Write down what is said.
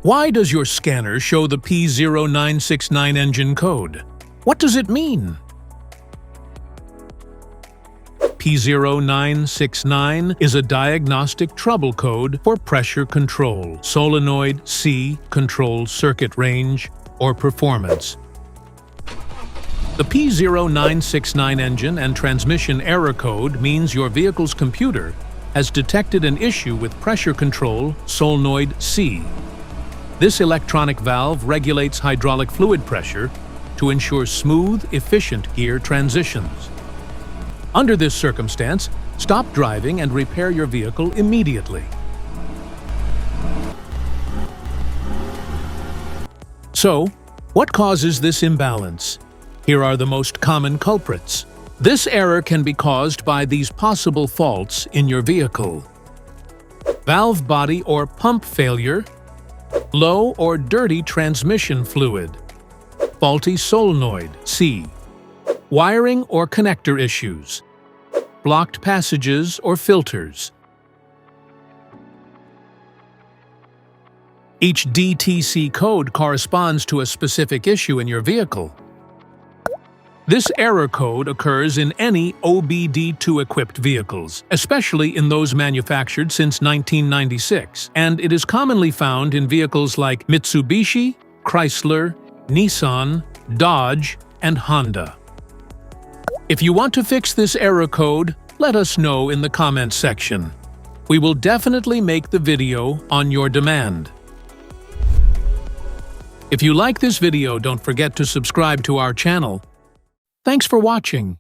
Why does your scanner show the P0969 engine code? What does it mean? P0969 is a diagnostic trouble code for pressure control, solenoid C, control circuit range, or performance. The P0969 engine and transmission error code means your vehicle's computer has detected an issue with pressure control solenoid C. This electronic valve regulates hydraulic fluid pressure to ensure smooth, efficient gear transitions. Under this circumstance, stop driving and repair your vehicle immediately. So, what causes this imbalance? Here are the most common culprits. This error can be caused by these possible faults in your vehicle: valve body or pump failure, low or dirty transmission fluid, faulty solenoid C, wiring or connector issues, blocked passages or filters. Each DTC code corresponds to a specific issue in your vehicle. This error code occurs in any OBD2-equipped vehicles, especially in those manufactured since 1996, and it is commonly found in vehicles like Mitsubishi, Chrysler, Nissan, Dodge, and Honda. If you want to fix this error code, let us know in the comments section. We will definitely make the video on your demand. If you like this video, don't forget to subscribe to our channel. Thanks for watching.